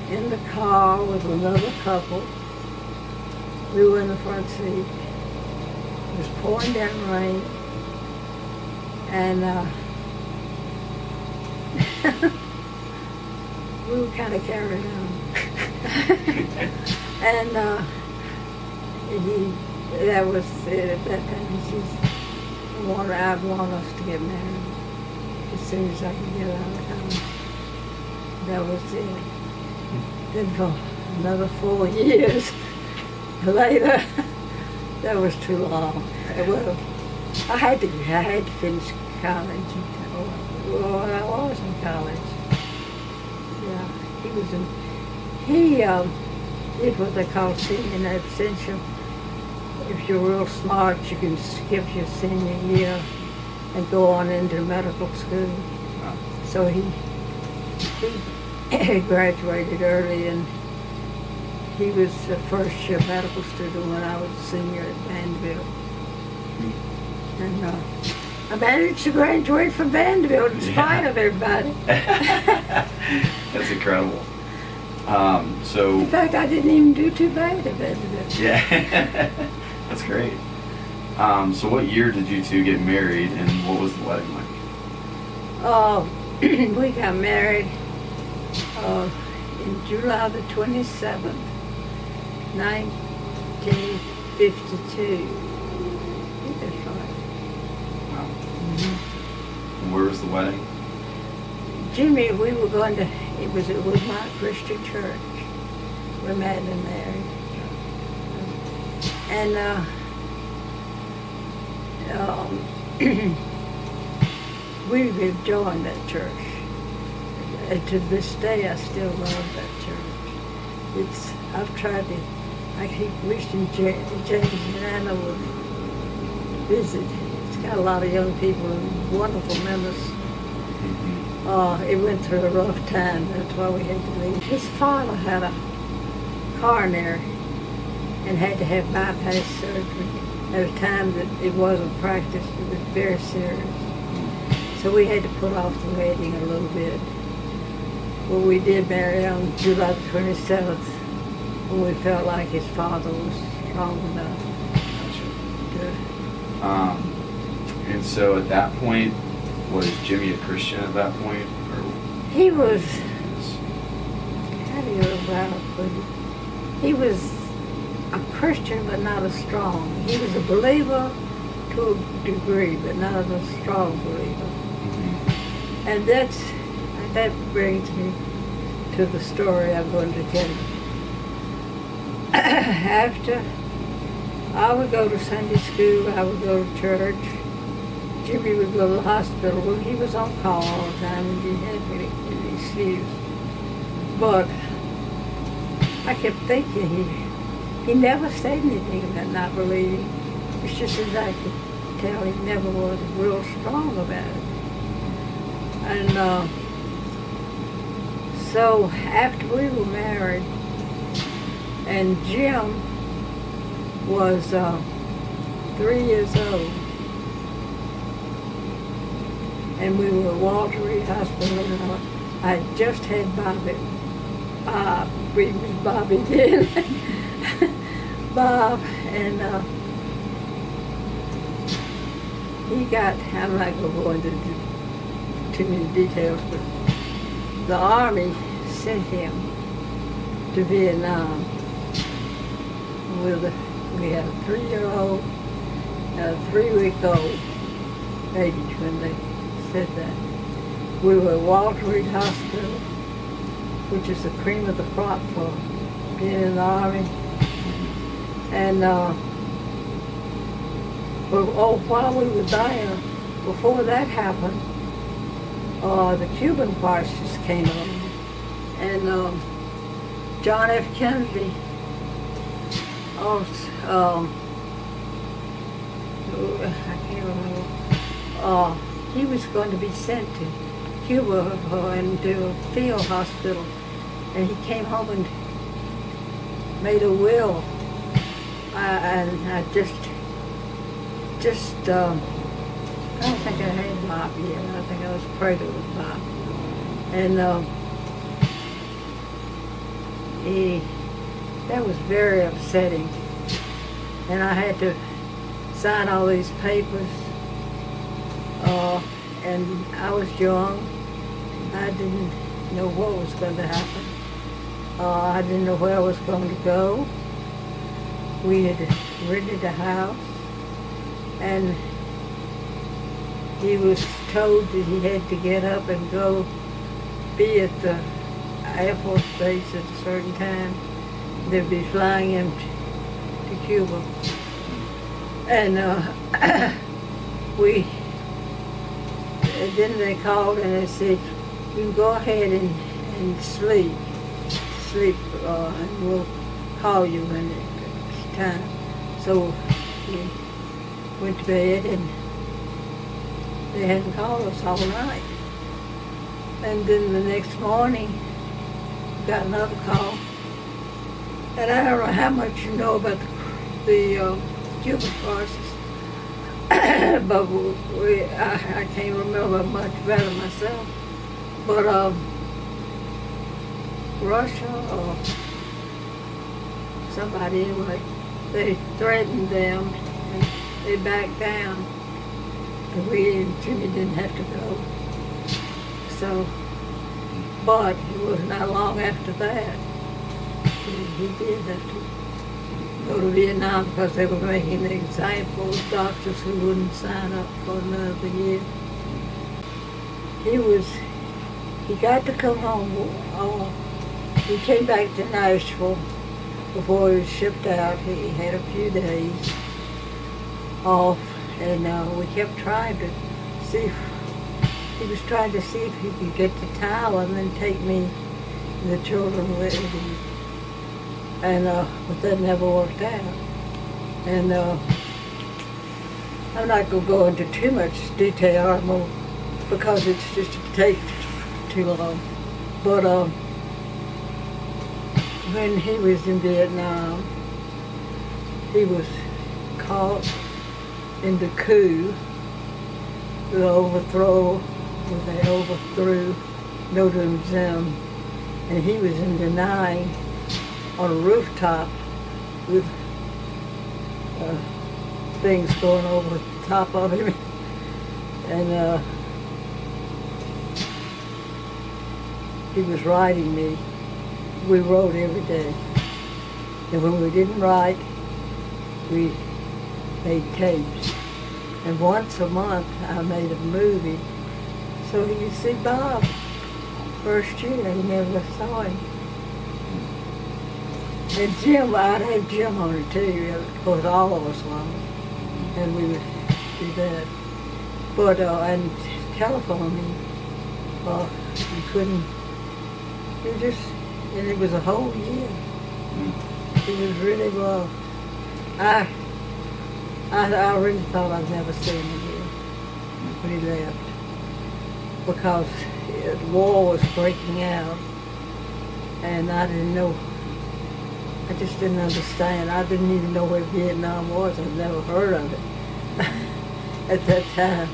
in the car with another couple. We were in the front seat. It was pouring down rain. And we were kind of carried on. And that was it at that time. I'd want us to get married as soon as I could get out of college. That was it. Then for another 4 years later, that was too long. Well, I had to finish college. Well, I was in college. Yeah, he did what they call senior in absentia. If you're real smart, you can skip your senior year and go on into medical school. So he graduated early, and he was a first-year medical student when I was a senior at Vanderbilt. And I managed to graduate from Vanderbilt in spite of everybody. That's incredible. So in fact, I didn't even do too bad at Vanderbilt. Yeah, that's great. So what year did you two get married, and what was the wedding like? We got married in July the 27th, 1952. That's right. Wow. And where was the wedding? Jimmy, we were going to, it was at Woodmont Christian Church. We met and married. And we've enjoyed that church. And to this day, I still love that church. I've tried to, I keep wishing James and Anna would visit. It's got a lot of young people and wonderful members. It went through a rough time. That's why we had to leave. His father had a coronary and had to have bypass surgery at a time that it wasn't practiced. It was very serious. So we had to put off the wedding a little bit. Well, we did marry on July the 27th when we felt like his father was strong enough. Gotcha. And so at that point, was Jimmy a Christian at that point? Or he was, how do you put it? He was a Christian, but not a strong. He was a believer to a degree, but not a strong believer. Mm-hmm. And that brings me to the story I'm going to tell you. After I would go to Sunday school, I would go to church. Jimmy would go to the hospital. Well, he was on call all the time, and he had any excuse. But I kept thinking he never said anything about not believing. It's just as I could tell he never was real strong about it. And so after we were married, and Jim was 3 years old, and we were at Walter Reed Hospital, and I had just had Bobby. We was Bobby then. Bob, and he got, I'm not going to go into too many details, but the Army sent him to Vietnam we had a 3-year-old and a 3-week-old baby when they said that. We were at Walter Reed Hospital, which is the cream of the crop for being in the Army. And while we were there, before that happened, the Cuban crisis came on. And John F. Kennedy I can't remember. He was going to be sent to Cuba and to a field hospital, and he came home and made a will. And I just I don't think I had Bob yet. I think I was pregnant with Bob, and that was very upsetting. And I had to sign all these papers. And I was young. I didn't know what was going to happen. I didn't know where I was going to go. We had rented a house, and he was told that he had to get up and go be at the Air Force Base at a certain time. They'd be flying him to Cuba. And then they called and they said, you can go ahead and sleep, and we'll call you when it's time. So we went to bed and they hadn't called us all night. And then the next morning, we got another call. And I don't know how much you know about the Cuban crisis, but I can't remember much about it myself. But Russia or somebody anyway, they threatened them and they backed down. And Jimmy didn't have to go. So, but it was not long after that. He did have to go to Vietnam because they were making an example of doctors who wouldn't sign up for another year. He got to come home. He came back to Nashville before he was shipped out. He had a few days off, and we kept trying to see he was trying to see if he could get to Thailand and take me and the children with him. And but that never worked out. And I'm not going to go into too much detail because it's just take too long. But when he was in Vietnam, he was caught in the coup, the overthrow, where they overthrew Notre Dame, and he was in Danang on a rooftop with things going over the top of him, and he was writing me. We wrote every day, and when we didn't write, we made tapes. And once a month, I made a movie, so he could see Bob. First year, he never saw him. And Jim, I'd have Jim on it too, of course all of us wanted, and we would do that. But, and telephoning, you couldn't, and it was a whole year. It was really rough. I really thought I'd never see him again when he left, because the war was breaking out, and I didn't know. I just didn't understand. I didn't even know where Vietnam was. I'd never heard of it at that time.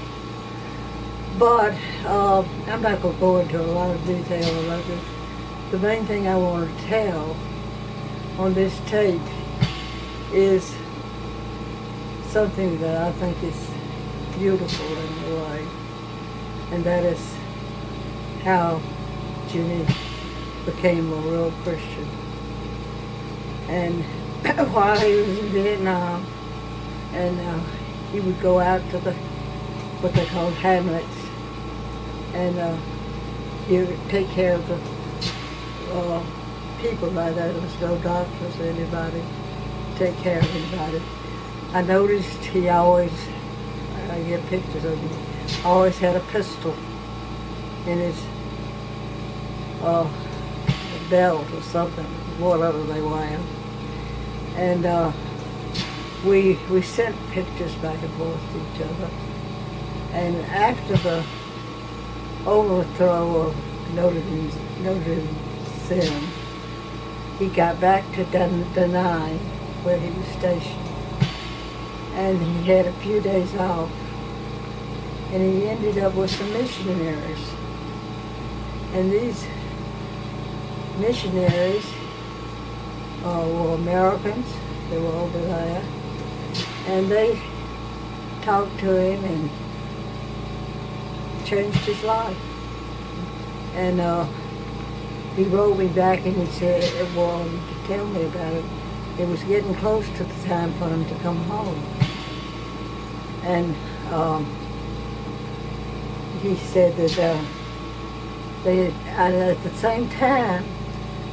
But I'm not going to go into a lot of detail about this. The main thing I want to tell on this tape is something that I think is beautiful in a way, and that is how Jimmy became a real Christian. And while he was in Vietnam, and he would go out to what they called hamlets, and he would take care of the people right there. There was no doctors or anybody to take care of anybody. I noticed he always, I get pictures of him, always had a pistol in his belt or something, whatever they wear. And we sent pictures back and forth to each other. And after the overthrow of Notre Dame, he got back to Danang, where he was stationed. And he had a few days off. And he ended up with some missionaries. And these missionaries were Americans. They were over there. And they talked to him and changed his life. And he wrote me back and he said, well, to tell me about it. It was getting close to the time for him to come home. And he said that And at the same time,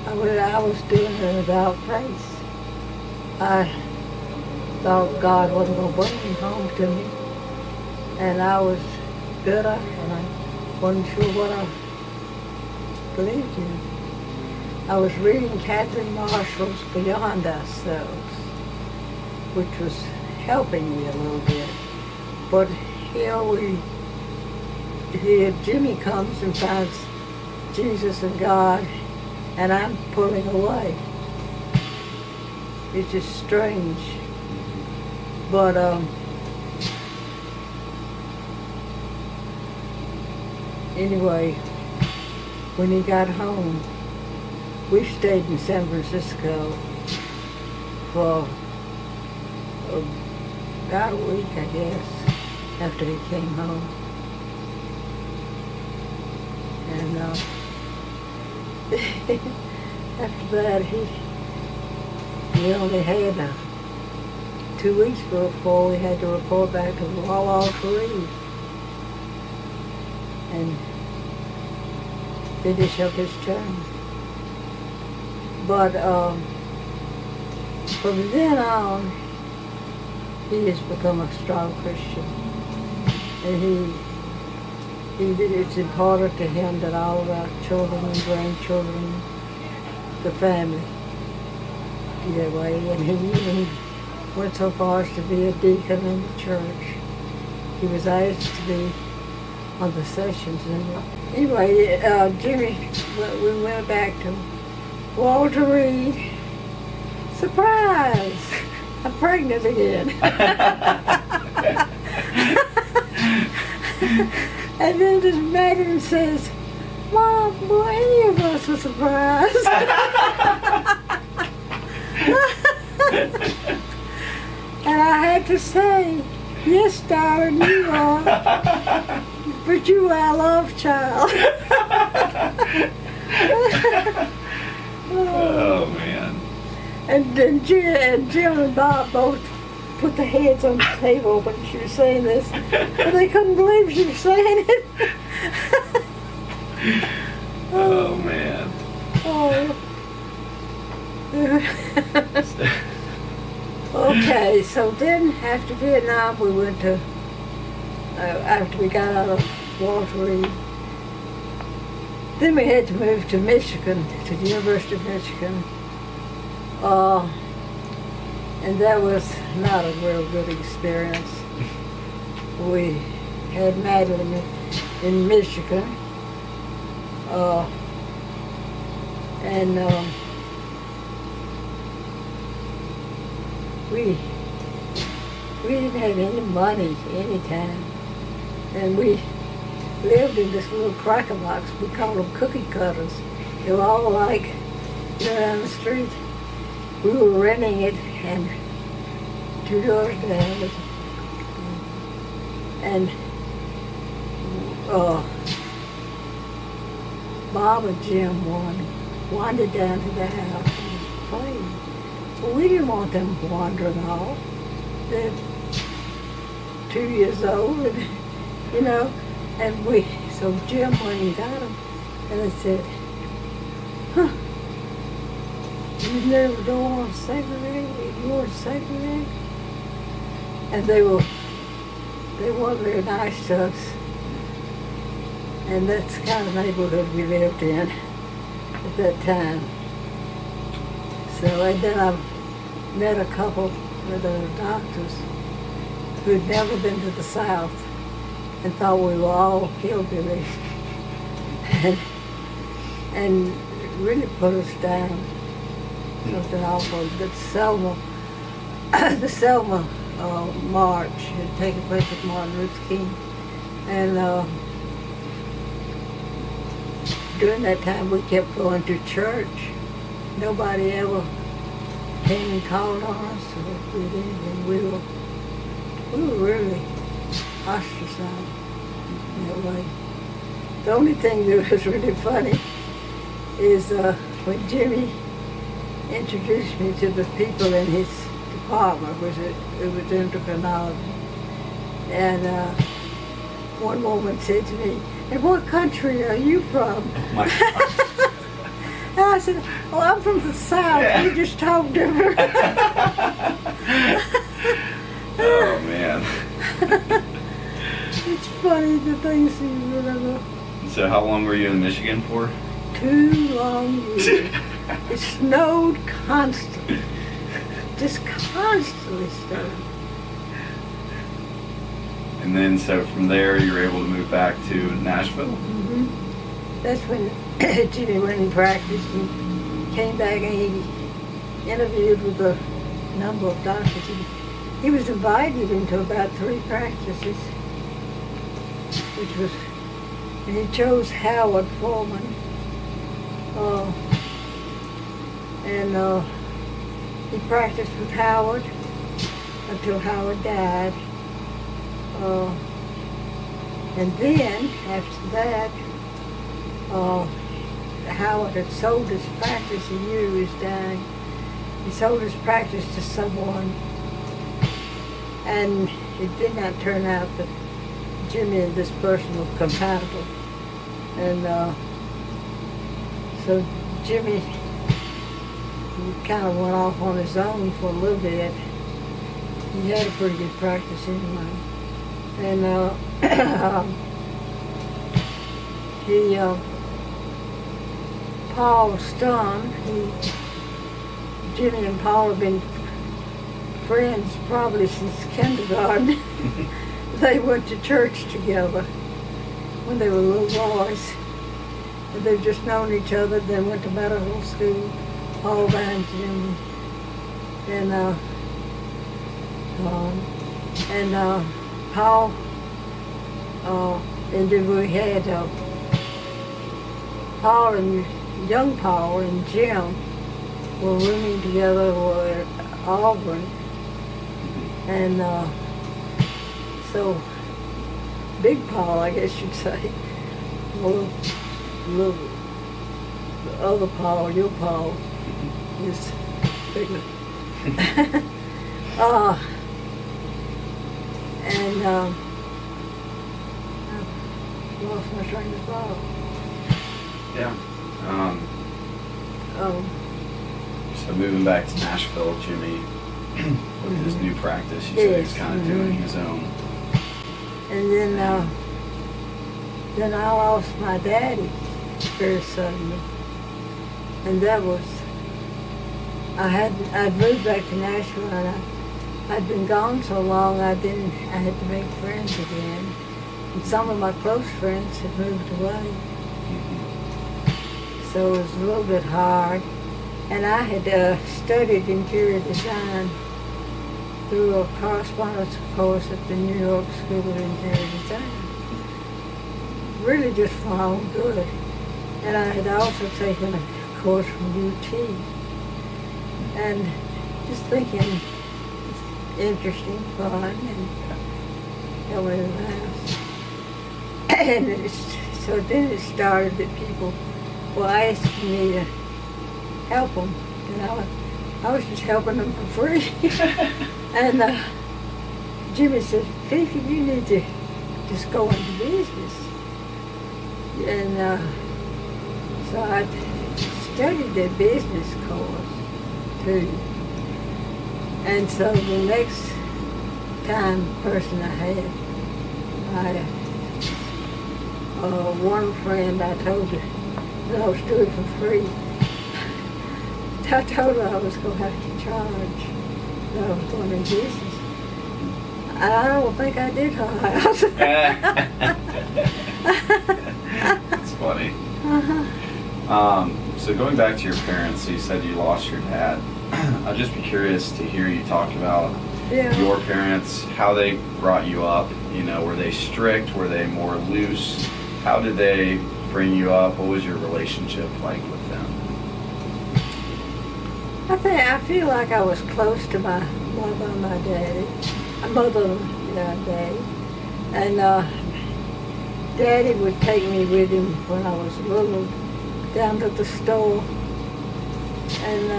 I was doing an about face. I thought God wasn't going to bring him home to me. And I was bitter, and I wasn't sure what I believed in. I was reading Catherine Marshall's Beyond Ourselves, which was helping me a little bit. But here Jimmy comes and finds Jesus and God, and I'm pulling away. It's just strange. But anyway, when he got home, we stayed in San Francisco for about a week, I guess, after he came home. And after that, he only had 2 weeks before we had to report back to Wawa to leave and finish up his term. But from then on, he has become a strong Christian, and it's important to him that all of our children and grandchildren, the family, be that way. And he even went so far as to be a deacon in the church. He was asked to be on the sessions. And anyway, Jimmy, we went back to Walter Reed. Surprise! I'm pregnant again. And then this Megan says, Mom, will any of us are surprised? And I had to say, yes, darling, you are. But you are our love child. Oh, man. And then Jim and Bob both put their heads on the table when she was saying this. And they couldn't believe she was saying it. Oh, man. Oh. Okay, so then after Vietnam, we went to, after we got out of Walter Reed, then we had to move to Michigan, to the University of Michigan. And that was not a real good experience. We had Madeline in Michigan, and we didn't have any money any time, and we lived in this little cracker box. We called them cookie cutters. They were all like, down the street. We were renting it, and 2 doors down, and Bob and Jim wandered down to the house and was playing. Well, we didn't want them wandering off. They're 2 years old, and and so Jim went and got them, and I said, huh, you never don't want to segregate? You want to segregate? And they weren't very nice to us. And that's the kind of neighborhood we lived in at that time. So, and then I met a couple of the doctors who'd never been to the South and thought we were all hillbillies. And really put us down. Something awful. The Selma March had taken place with Martin Luther King, and during that time we kept going to church. Nobody ever came and called on us or did anything. We were really ostracized in that way. The only thing that was really funny is when Jimmy introduced me to the people in his department, it was endocrinology. And one woman said to me, and what country are you from? Oh my God. And I said, well, I'm from the South. Yeah. We just talk different. Oh man. It's funny the things you remember. So how long were you in Michigan for? 2 long years. It snowed constantly. Just constantly snowed. And then so from there you were able to move back to Nashville? Hmm. That's when Jimmy went and practiced and came back and he interviewed with a number of doctors. He was invited into about 3 practices, which was, and he chose Howard Foreman. He practiced with Howard until Howard died. And then, after that, Howard had sold his practice. He knew he was dying. He sold his practice to someone, and it did not turn out that Jimmy and this person were compatible. And so Jimmy kind of went off on his own for a little bit. He had a pretty good practice anyway. And Paul Stone, Jimmy and Paul have been friends probably since kindergarten. They went to church together when they were little boys. And they've just known each other. They went to medical school, Paul behind Jimmy. And Paul, and then we had Paul and young Paul and Jim were rooming together at Auburn. And so Big Paul, I guess you'd say, well, the other Paul, your Paul, is bigger. And I lost my train of thought. Yeah. So moving back to Nashville, Jimmy, with his new practice, you said he's kind of doing his own. And then I lost my daddy very suddenly. And that was, I'd moved back to Nashville, and I'd been gone so long I had to make friends again. And some of my close friends had moved away. So it was a little bit hard. And I had studied interior design through a correspondence course at the New York School of Interior Design. Really just for my own good. And I had also taken a course from UT. And just thinking it's interesting, fun, and help me in the house. And so then it started that people were asking me to help them. And I was just helping them for free. And Jimmy said, Fifi, you need to just go into business. And so I studied the business course too. And so the next person I had, one friend I told her that I was doing it for free. I told her I was going to have to charge, that I was going in business. I don't think I did her house. That's funny. So going back to your parents, you said you lost your dad. I'd just be curious to hear you talk about your parents, how they brought you up. You know, were they strict? Were they more loose? How did they bring you up? What was your relationship like with them? I feel like I was close to my mother and my daddy. Daddy. And Daddy would take me with him when I was little down to the store and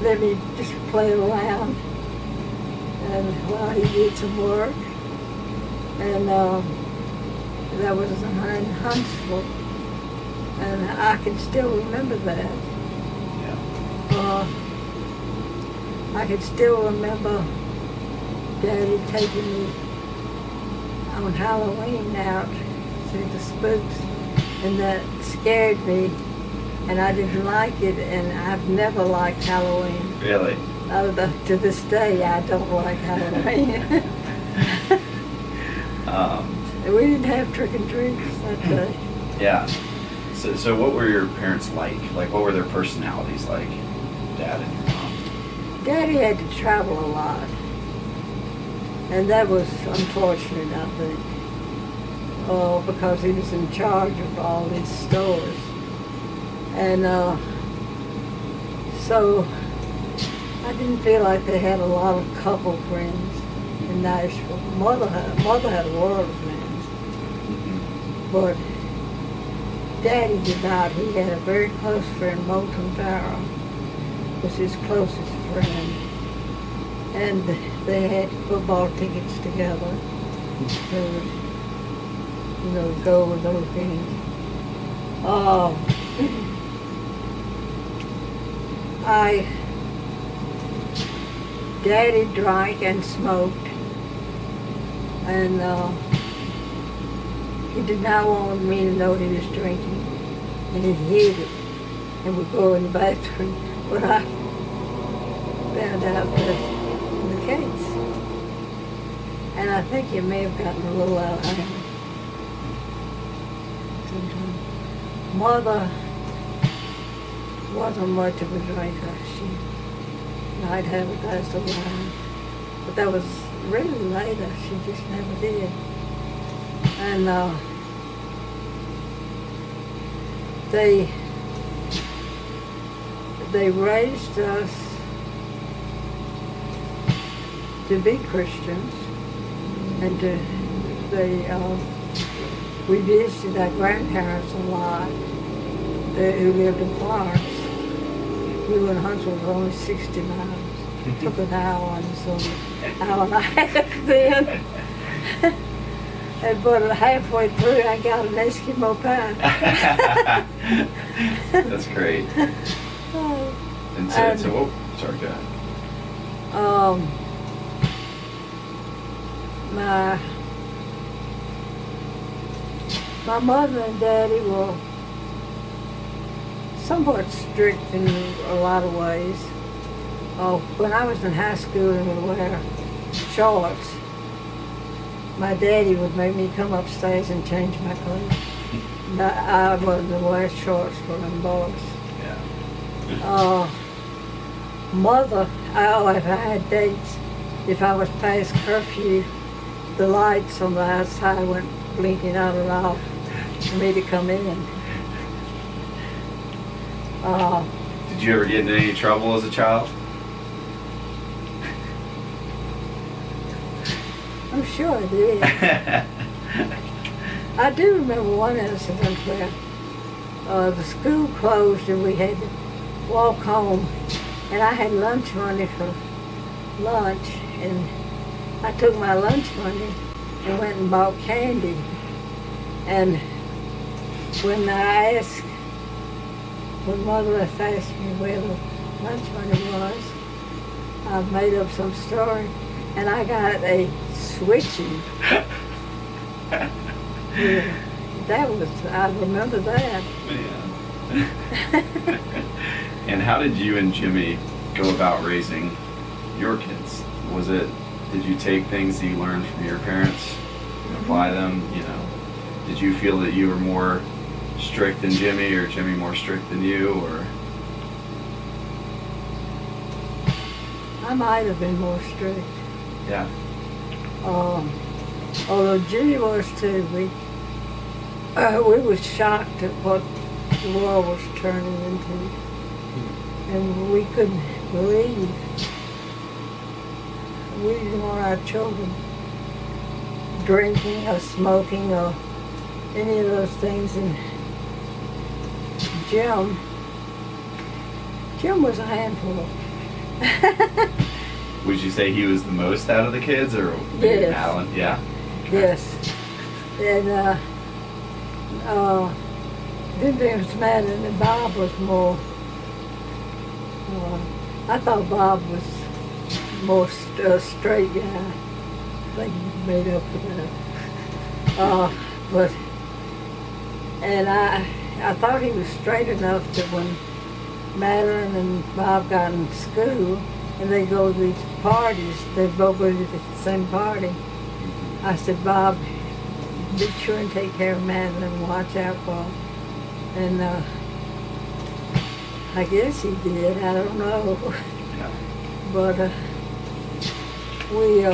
let me just play around and while he did some work. And That was in Huntsville, and I can still remember that. Yeah. I can still remember Daddy taking me on Halloween out to the spooks, and that scared me, and I didn't like it, and I've never liked Halloween. Really? To this day, I don't like Halloween. We didn't have trick and treats that day. Yeah. So what were your parents like? Like, what were their personalities like, Dad and your mom? Daddy had to travel a lot, and that was unfortunate, I think. Because he was in charge of all these stores. And so I didn't feel like they had a lot of couple friends in Nashville. Mother had a world of friends. But Daddy did not. He had a very close friend, Moulton Farrell, was his closest friend. And they had football tickets together to, go with those games. Daddy drank and smoked, and he did not want me to know he was drinking, and he hid it, and would go in the bathroom. But I found out that was the case, and I think he may have gotten a little out of hand. Mother wasn't much of a drinker. She might have a glass of wine, but that was really later. She just never did. And they raised us to be Christians, and we visited our grandparents a lot, who lived in Florence. We were in Huntsville for only 60 miles. It took an hour and a half then. But halfway through, I got an Eskimo pie. That's great. And so what? Sorry, go ahead. My mother and Daddy were somewhat strict in a lot of ways. When I was in high school and would wear shorts, my daddy would make me come upstairs and change my clothes. I wasn't to wear shorts for them boys. Yeah. Mother, if I had dates, if I was past curfew, the lights on the outside went blinking on and off for me to come in. Did you ever get into any trouble as a child? I'm sure I did. I do remember one incident where the school closed and we had to walk home, and I had lunch money for lunch, and I took my lunch money and went and bought candy. And when Mother asked me where the lunch money was, I made up some story, and I got a switching. Yeah, I remember that. Man. And how did you and Jimmy go about raising your kids? Did you take things that you learned from your parents and apply them? Did you feel that you were more strict than Jimmy, or Jimmy more strict than you, or? I might have been more strict. Yeah. Although Jimmy was too, we were shocked at what the world was turning into, and we couldn't believe. We didn't want our children drinking or smoking or any of those things. And Jim was a handful. Would you say he was the most out of the kids, or yes. Alan? Yeah. Yes. And didn't think it was Madeline and Bob was more. I thought Bob was more straight guy. I think he made up for that. But and I thought he was straight enough that when Madeline and Bob got in school and they go to these parties, they both go to the same party. I said, Bob, be sure and take care of Madeline and watch out for her. And I guess he did. I don't know. Yeah. But we